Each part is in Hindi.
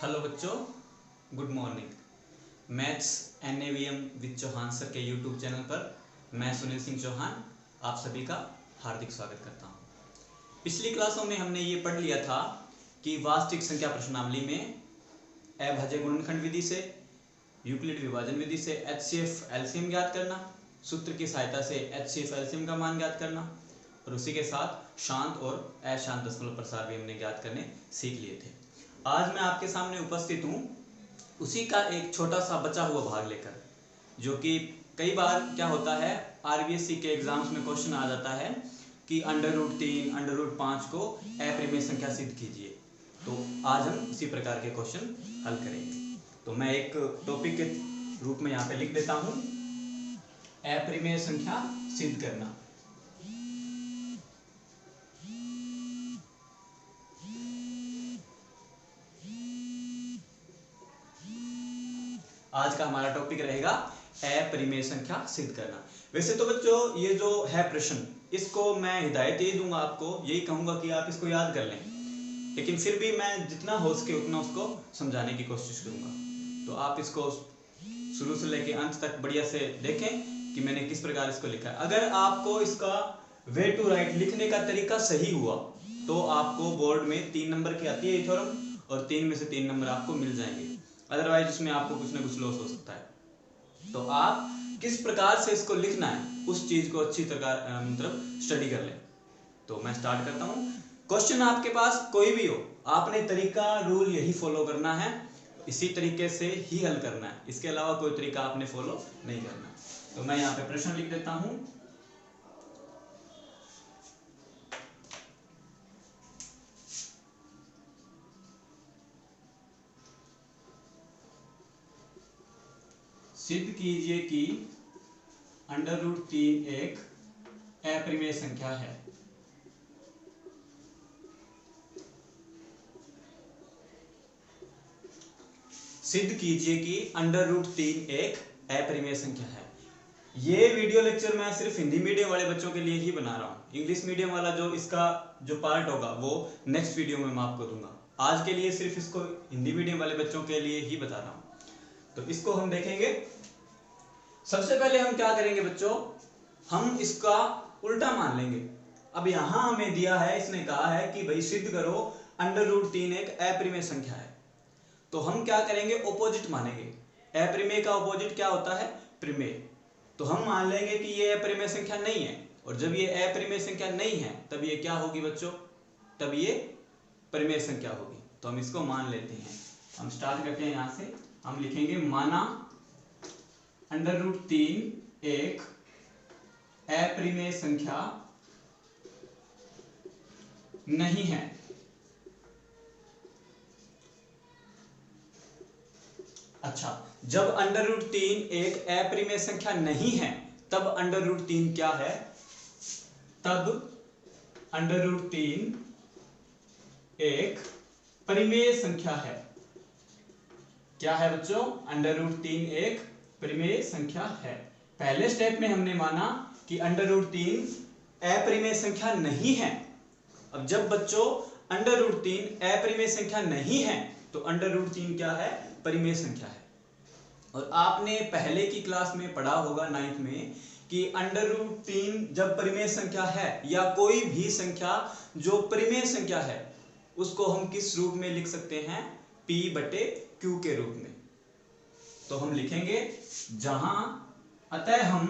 हेलो बच्चों, good morning. Maths NAVM with Chauhan sir के यूट्यूब चैनल पर मैं सुनील सिंह चौहान आप सभी का हार्दिक स्वागत करता हूं। पिछली क्लासों में हमने ये पढ़ लिया था कि वास्तविक संख्या प्रश्नावली में अभाज्य गुणनखंड विधि से, यूक्लिड विभाजन विधि से HCF एलसीएम ज्ञात करना, सूत्र की सहायता से HCF एलसीएम का मान ज्ञात करना और उसी के साथ शांत और अशांत दशमलव प्रसार भी हमने ज्ञात करने सीख लिए थे। आज मैं आपके सामने उपस्थित हूँ उसी का एक छोटा सा बचा हुआ भाग लेकर, जो कि कई बार क्या होता है RBSC के एग्जाम्स में क्वेश्चन आ जाता है कि √3, √5 को अप्रिमेय संख्या सिद्ध कीजिए। तो आज हम इसी प्रकार के क्वेश्चन हल करेंगे। तो मैं एक टॉपिक के रूप में यहाँ पे लिख देता हूँ, अप्रिमेय संख्या सिद्ध करना। आज का हमारा टॉपिक रहेगा अप्रिमेय संख्या सिद्ध करना। वैसे तो बच्चों ये जो है प्रश्न, इसको मैं हिदायत यही दूंगा आपको, यही कहूंगा कि आप इसको याद कर लें, लेकिन फिर भी मैं जितना हो सके उतना उसको समझाने की कोशिश करूंगा। तो आप इसको शुरू से लेके अंत तक बढ़िया से देखें कि मैंने किस प्रकार इसको लिखा है। अगर आपको इसका वे टू राइट लिखने का तरीका सही हुआ तो आपको बोर्ड में 3 नंबर की आती है थ्योरम, और 3 में से 3 नंबर आपको मिल जाएंगे। अदरवाइज उसमें आपको कुछ ना कुछ लॉस हो सकता है। तो आप किस प्रकार से इसको लिखना है उस चीज को अच्छी तरह मतलब स्टडी कर लें। तो मैं स्टार्ट करता हूँ। क्वेश्चन आपके पास कोई भी हो, आपने तरीका रूल यही फॉलो करना है, इसी तरीके से ही हल करना है, इसके अलावा कोई तरीका आपने फॉलो नहीं करना। तो मैं यहाँ पे प्रश्न लिख देता हूँ। सिद्ध कीजिए कि √3 एक अप्रिमेय संख्या है। सिद्ध कीजिए कि √3 एक अप्रिमेय संख्या है। ये वीडियो लेक्चर मैं सिर्फ हिंदी मीडियम वाले बच्चों के लिए ही बना रहा हूँ। इंग्लिश मीडियम वाला जो इसका जो पार्ट होगा वो नेक्स्ट वीडियो में मैं आपको दूंगा। आज के लिए सिर्फ इसको हिंदी मीडियम वाले बच्चों के लिए ही बता रहा हूँ। तो इसको हम देखेंगे। सबसे पहले हम क्या करेंगे बच्चों, हम इसका उल्टा मान लेंगे। अब यहां हमें दिया है, इसने कहा है कि भाई सिद्ध करो √3 एक अप्रिमेय संख्या है। तो हम क्या करेंगे, ऑपोजिट मानेंगे। अप्रिमेय का ऑपोजिट क्या होता है, प्रिमेय। तो हम मान लेंगे कि ये अप्रिमेय संख्या नहीं है, और जब ये अप्रिमेय संख्या नहीं है तब ये क्या होगी बच्चों, तब ये परिमेय संख्या होगी। तो हम इसको मान लेते हैं। हम स्टार्ट करते हैं यहां से। हम लिखेंगे माना √3 एक अप्रिमेय संख्या नहीं है। अच्छा, जब √3 एक अप्रिमेय संख्या नहीं है तब √3 क्या है, तब √3 एक परिमेय संख्या है। क्या है बच्चों, √3 एक परिमेय संख्या है। पहले स्टेप में हमने माना कि √3 अपरिमेय संख्या नहीं है। अब जब बच्चों √3 अपरिमेय संख्या नहीं है तो √3 क्या है, परिमेय संख्या है। और आपने पहले की क्लास में पढ़ा होगा 9th में कि √3 जब परिमेय संख्या है, या कोई भी संख्या जो परिमेय संख्या है, उसको हम किस रूप में लिख सकते हैं, P/Q के रूप में। तो हम लिखेंगे जहां, अतः हम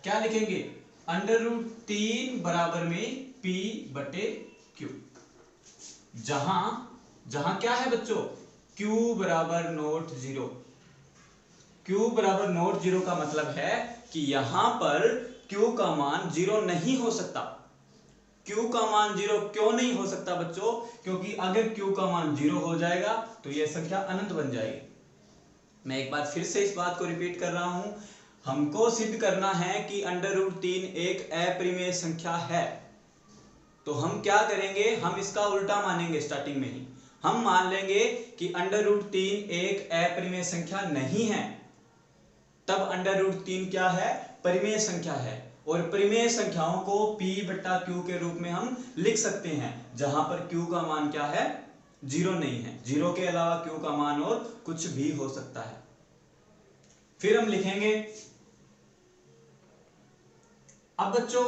क्या लिखेंगे, √3 बराबर में P/Q। जहां क्या है बच्चों, Q बराबर नॉट 0। Q बराबर नॉट 0 का मतलब है कि यहां पर Q का मान 0 नहीं हो सकता। Q का मान 0 क्यों नहीं हो सकता बच्चों, क्योंकि अगर Q का मान 0 हो जाएगा तो यह संख्या अनंत बन जाएगी। मैं एक बार फिर से इस बात को रिपीट कर रहा हूं, हमको सिद्ध करना है कि √3 एक अप्रिमेय संख्या है। तो हम क्या करेंगे, हम इसका उल्टा मानेंगे। स्टार्टिंग में ही हम मान लेंगे कि √3 एक अप्रिमेय संख्या नहीं है, तब √3 क्या है, परिमेय संख्या है। और परिमेय संख्याओं को P/Q के रूप में हम लिख सकते हैं, जहां पर Q का मान क्या है, जीरो नहीं है, जीरो के अलावा क्यू का मान और कुछ भी हो सकता है। फिर हम लिखेंगे, अब बच्चों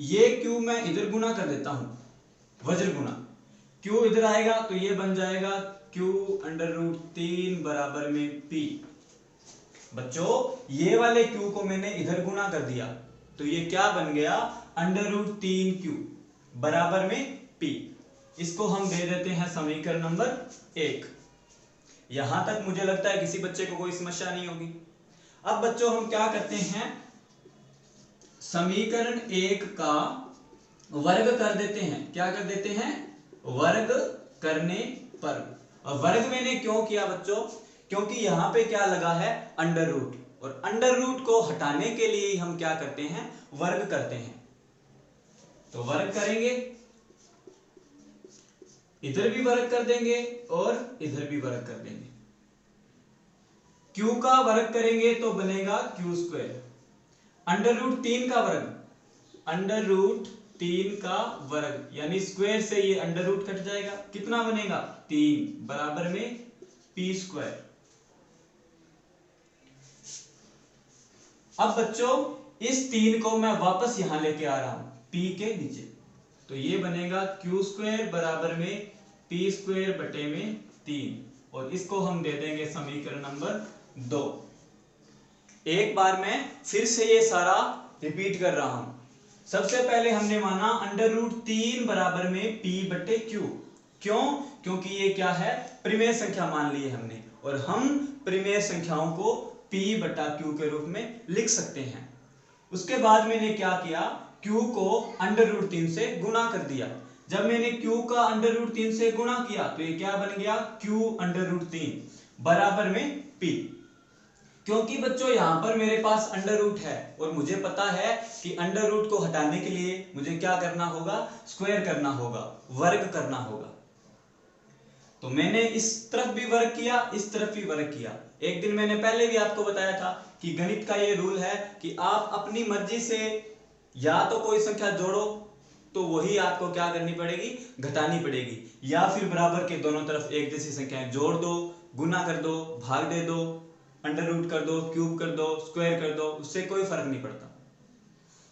ये क्यू मैं इधर गुना कर देता हूं, वज्र गुना, क्यू इधर आएगा तो ये बन जाएगा क्यू अंडर रूट 3 बराबर में पी। बच्चों ये वाले क्यू को मैंने इधर गुना कर दिया तो ये क्या बन गया, अंडर रूट 3 क्यू बराबर में पी। इसको हम दे देते हैं समीकरण नंबर 1। यहां तक मुझे लगता है किसी बच्चे को कोई समस्या नहीं होगी। अब बच्चों हम क्या करते हैं, समीकरण 1 का वर्ग कर देते हैं। क्या कर देते हैं, वर्ग करने पर। और वर्ग मैंने क्यों किया बच्चों, क्योंकि यहां पे क्या लगा है, अंडर रूट, और अंडर रूट को हटाने के लिए हम क्या करते हैं, वर्ग करते हैं। तो वर्ग करेंगे, इधर भी वर्ग कर देंगे और इधर भी वर्ग कर देंगे। क्यू का वर्ग करेंगे तो बनेगा क्यू स्क्वायर, अंडर रूट 3 का वर्ग, अंडर रूट 3 का वर्ग, यानी स्क्वायर से ये अंडर रूट कट जाएगा, कितना बनेगा 3 बराबर में पी स्क्वायर। अब बच्चों इस 3 को मैं वापस यहां लेके आ रहा हूं पी के नीचे, तो ये बनेगा क्यू स्क्वायर बराबर में पी स्क्वायर बटे में 3, और इसको हम दे देंगे समीकरण नंबर 2। एक बार मैं फिर से ये सारा रिपीट कर रहा हूं। सबसे पहले हमने माना अंडर रूट 3 बराबर में पी बटे क्यू। क्यों, क्योंकि ये क्या है, परिमेय संख्या मान ली है हमने, और हम परिमेय संख्याओं को p बटा क्यू के रूप में लिख सकते हैं। उसके बाद मैंने क्या किया, q को अंडर रूट 3 से गुणा कर दिया। जब मैंने q का अंडर रूट 3 से गुणा किया तो ये क्या बन गया, q अंडर रूट 3 बराबर में p। क्योंकि बच्चों यहां पर मेरे पास अंडर रूट है और मुझे पता है कि अंडर रूट को हटाने के लिए मुझे क्या करना होगा, स्क्वायर करना होगा, वर्ग करना होगा। तो मैंने इस तरफ भी वर्ग किया, इस तरफ भी वर्ग किया। एक दिन मैंने पहले भी आपको बताया था कि गणित का ये रूल है कि आप अपनी मर्जी से या तो कोई संख्या जोड़ो तो वही आपको क्या करनी पड़ेगी, घटानी पड़ेगी, या फिर बराबर के दोनों तरफ एक जैसी संख्याएं जोड़ दो, गुना कर दो, भाग दे दो, अंडर रूट कर दो, क्यूब कर दो, स्क्वायर कर दो, उससे कोई फर्क नहीं पड़ता।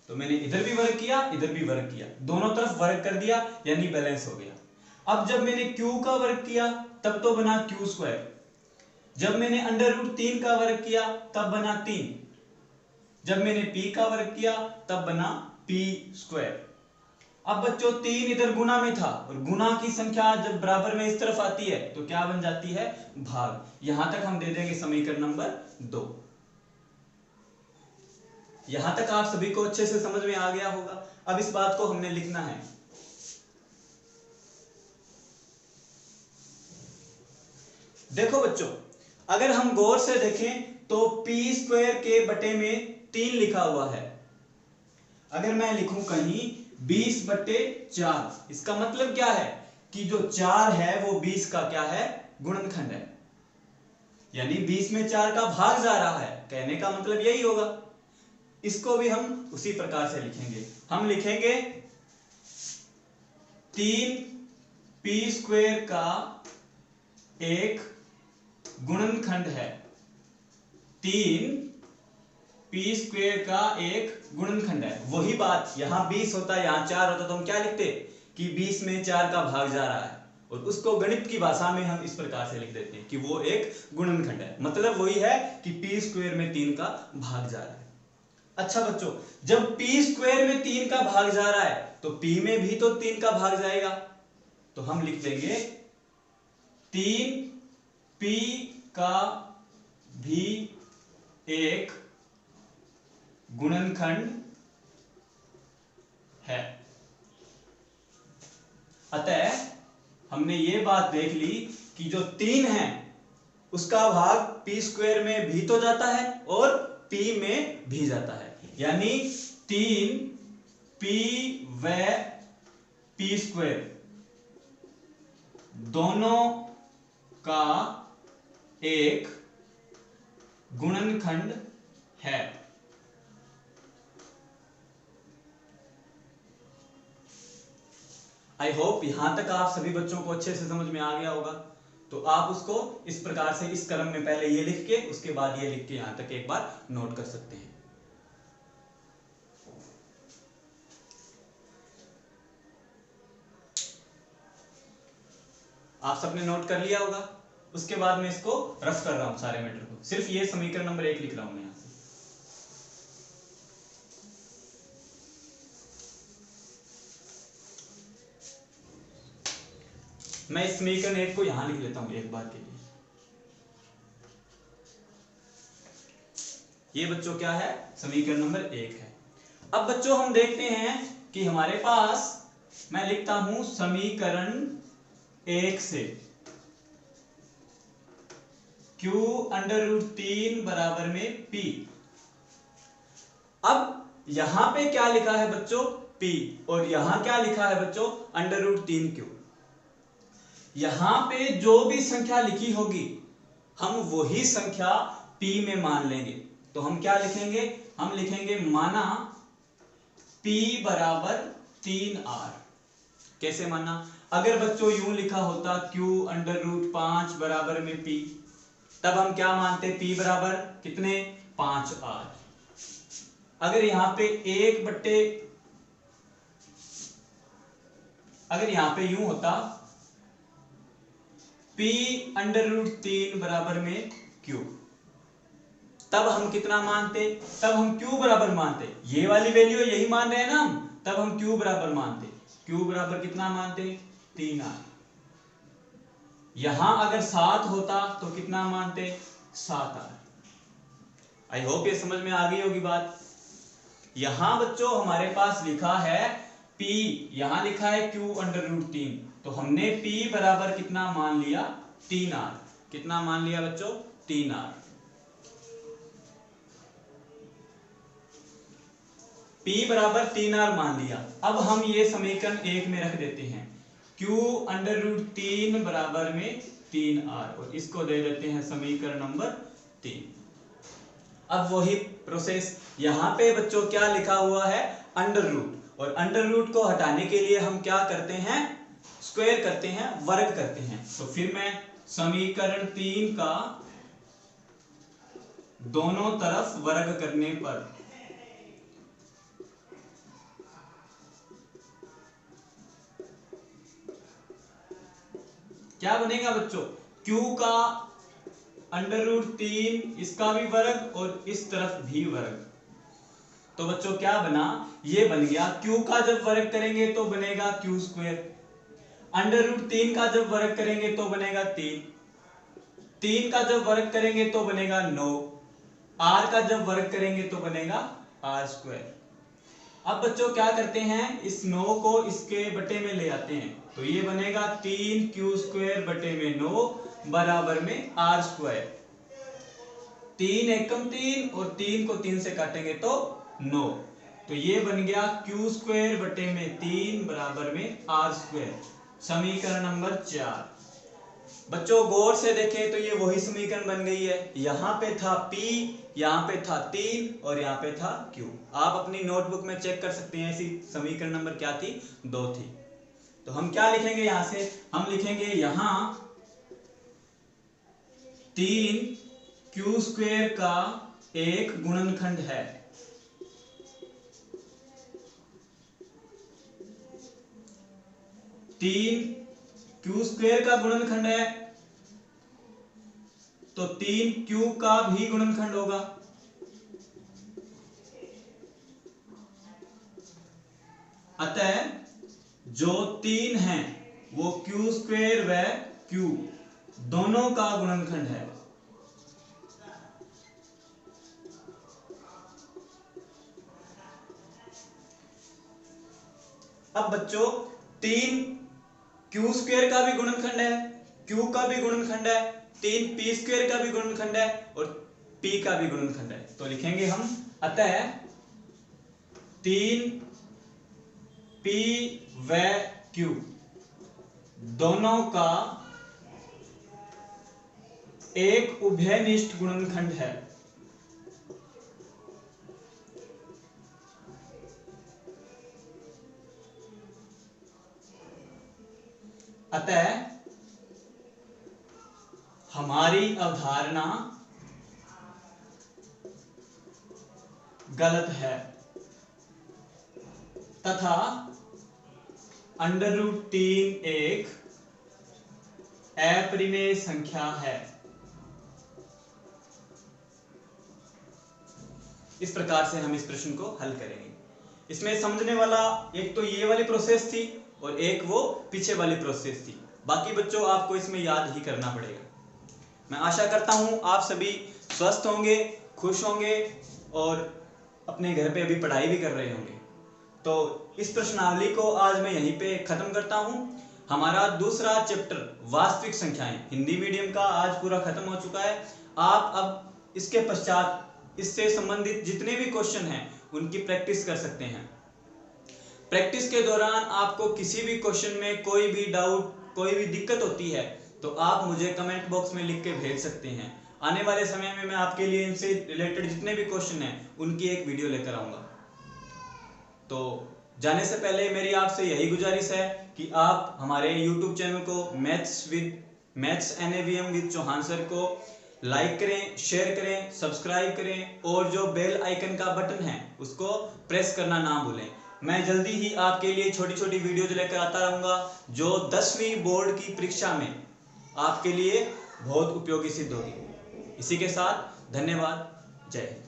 तो मैंने इधर भी वर्ग किया, इधर भी वर्ग किया, दोनों तरफ वर्ग कर दिया, यानी बैलेंस हो गया। अब जब मैंने क्यू का वर्ग किया तब तो बना क्यू स्क्वायर, जब मैंने अंडर रूट 3 का वर्ग किया तब बना 3, जब मैंने पी का वर्ग किया तब बना पी स्क्वायर। अब बच्चों 3 इधर गुना में था, और गुना की संख्या जब बराबर में इस तरफ आती है तो क्या बन जाती है, भाग। यहां तक हम दे देंगे समीकरण नंबर 2। यहां तक आप सभी को अच्छे से समझ में आ गया होगा। अब इस बात को हमने लिखना है। देखो बच्चों, अगर हम गौर से देखें तो पी स्क्वायर के बटे में 3 लिखा हुआ है। अगर मैं लिखूं कहीं 20 बटे 4, इसका मतलब क्या है कि जो 4 है वो 20 का क्या है, गुणनखंड है, यानी 20 में 4 का भाग जा रहा है, कहने का मतलब यही होगा। इसको भी हम उसी प्रकार से लिखेंगे। हम लिखेंगे 3 पी स्क्वायर का एक गुणनखंड है, 3 पी स्क्वायर का एक गुणनखंड है। वही बात, यहां 20 होता, यहां 4 होता तो हम क्या लिखते कि 20 में 4 का भाग जा रहा है, और उसको गणित की भाषा में हम इस प्रकार से लिख देते हैं कि वो एक गुणनखंड है। मतलब वही है कि पी स्क्वायर में 3 का भाग जा रहा है। अच्छा बच्चों, जब पी स्क्वायर में 3 का भाग जा रहा है तो पी में भी तो 3 का भाग जाएगा, तो हम लिख देंगे 3 पी का भी एक गुणनखंड है। अतः हमने ये बात देख ली कि जो 3 है उसका भाग पी स्क्वायर में भी तो जाता है और पी में भी जाता है, यानी 3 पी व पी स्क्वायर दोनों का एक गुणनखंड है। आई होप यहाँ तक आप सभी बच्चों को अच्छे से समझ में आ गया होगा। तो आप उसको इस प्रकार से इस क्रम में पहले ये लिख के उसके बाद ये लिख के यहाँ तक एक बार नोट कर सकते हैं। आप सबने नोट कर लिया होगा। उसके बाद मैं इसको रफ कर रहा हूं सारे मैटर को, सिर्फ ये समीकरण नंबर 1 लिख रहा हूं मैं यहां से। मैं इस समीकरण 1 को यहां लिख लेता हूं एक बार के लिए। ये बच्चों क्या है, समीकरण नंबर 1 है। अब बच्चों हम देखते हैं कि हमारे पास, मैं लिखता हूं समीकरण 1 से Q अंडर रूट 3 बराबर में P। अब यहां पे क्या लिखा है बच्चों, P, और यहां क्या लिखा है बच्चों, अंडर रूट 3Q। यहां पे जो भी संख्या लिखी होगी हम वही संख्या P में मान लेंगे। तो हम क्या लिखेंगे, हम लिखेंगे माना P बराबर 3R। कैसे माना, अगर बच्चों यूं लिखा होता Q अंडर रूट 5 बराबर में P, तब हम क्या मानते, P बराबर कितने, 5R। अगर यहां पे अगर यहां पे यूं होता P अंडर रूट 3 बराबर में Q, तब हम कितना मानते, तब हम Q बराबर मानते, ये वाली वैल्यू यही मान रहे हैं ना हम, तब हम Q बराबर मानते। Q बराबर कितना मानते, 3R। यहां अगर 7 होता तो कितना मानते, 7R। आई होप ये समझ में आ गई होगी बात। यहां बच्चों हमारे पास लिखा है P, यहां लिखा है Q अंडर रूट 3, तो हमने P बराबर कितना मान लिया, 3R। कितना मान लिया बच्चों, 3R। P बराबर 3R मान लिया। अब हम ये समीकरण 1 में रख देते हैं, Q अंडर रूट 3 बराबर में 3R, और इसको दे देते हैं समीकरण नंबर 3। अब वही प्रोसेस, यहां पे बच्चों क्या लिखा हुआ है, अंडर रूट, और अंडर रूट को हटाने के लिए हम क्या करते हैं, स्क्वायर करते हैं, वर्ग करते हैं। तो फिर मैं समीकरण 3 का दोनों तरफ वर्ग करने पर क्या बनेगा बच्चों, Q का अंडर रूट 3, इसका भी वर्ग और इस तरफ भी वर्ग। तो बच्चों क्या बना, ये बन गया, Q का जब वर्ग करेंगे तो बनेगा Q स्क्वायर, अंडर रूट 3 का जब वर्ग करेंगे तो बनेगा 3 का जब वर्ग करेंगे तो बनेगा 9, R का जब वर्ग करेंगे तो बनेगा R स्क्वायर। अब बच्चों क्या करते हैं, इस 9 को इसके बटे में ले आते हैं, तो ये बनेगा 3Q स्क्वायर बटे में 9 बराबर में R स्क्वायर। 3 एकम 3 और 3 को 3 से काटेंगे तो 9, तो ये बन गया Q स्क्वायर बटे में 3 बराबर में R स्क्वायर। समीकरण नंबर 4। बच्चों गौर से देखें तो ये वही समीकरण बन गई है। यहां पे था P, यहां पे था 3 और यहां पे था Q। आप अपनी नोटबुक में चेक कर सकते हैं, ऐसी समीकरण नंबर क्या थी, 2 थी। तो हम क्या लिखेंगे, यहां से हम लिखेंगे यहां 3Q स्क्वायर का एक गुणनखंड है। Q स्क्वायर का गुणनखंड है तो 3Q का भी गुणनखंड होगा। अतः जो 3 है वो Q स्क्वायर व Q दोनों का गुणनखंड है। अब बच्चों 3Q स्क्वायर का भी गुणनखंड है, Q का भी गुणनखंड है, 3P स्क्वायर का भी गुणनखंड है और P का भी गुणनखंड है। तो लिखेंगे हम, अतः 3P व Q दोनों का एक उभयनिष्ठ गुणनखंड है। अतः हमारी अवधारणा गलत है तथा √3 एक अपरिमेय संख्या है। इस प्रकार से हम इस प्रश्न को हल करेंगे। इसमें समझने वाला एक तो ये वाली प्रोसेस थी और एक वो पीछे वाली प्रोसेस थी। बाकी बच्चों आपको इसमें याद ही करना पड़ेगा। मैं आशा करता हूं आप सभी स्वस्थ होंगे, खुश होंगे और अपने घर पे अभी पढ़ाई भी कर रहे होंगे। तो इस प्रश्नावली को आज मैं यहीं पे खत्म करता हूं। हमारा दूसरा चैप्टर वास्तविक संख्याएं हिंदी मीडियम का आज पूरा खत्म हो चुका है। आप अब इसके पश्चात इससे संबंधित जितने भी क्वेश्चन हैं उनकी प्रैक्टिस कर सकते हैं। प्रैक्टिस के दौरान आपको किसी भी क्वेश्चन में कोई भी डाउट, कोई भी दिक्कत होती है तो आप मुझे कमेंट बॉक्स में लिख के भेज सकते हैं। आने वाले समय में मैं आपके लिए इनसे रिलेटेड जितने भी क्वेश्चन हैं उनकी एक वीडियो लेकर आऊंगा। तो जाने से पहले मेरी आपसे यही गुजारिश है कि आप हमारे YouTube चैनल को maths NAVM with Chauhan sir को लाइक करें, शेयर करें, सब्सक्राइब करें और जो बेल आइकन का बटन है उसको प्रेस करना ना भूलें। मैं जल्दी ही आपके लिए छोटी छोटी वीडियोज लेकर आता रहूँगा जो 10वीं बोर्ड की परीक्षा में आपके लिए बहुत उपयोगी सिद्ध होगी। इसी के साथ धन्यवाद। जय हिंद।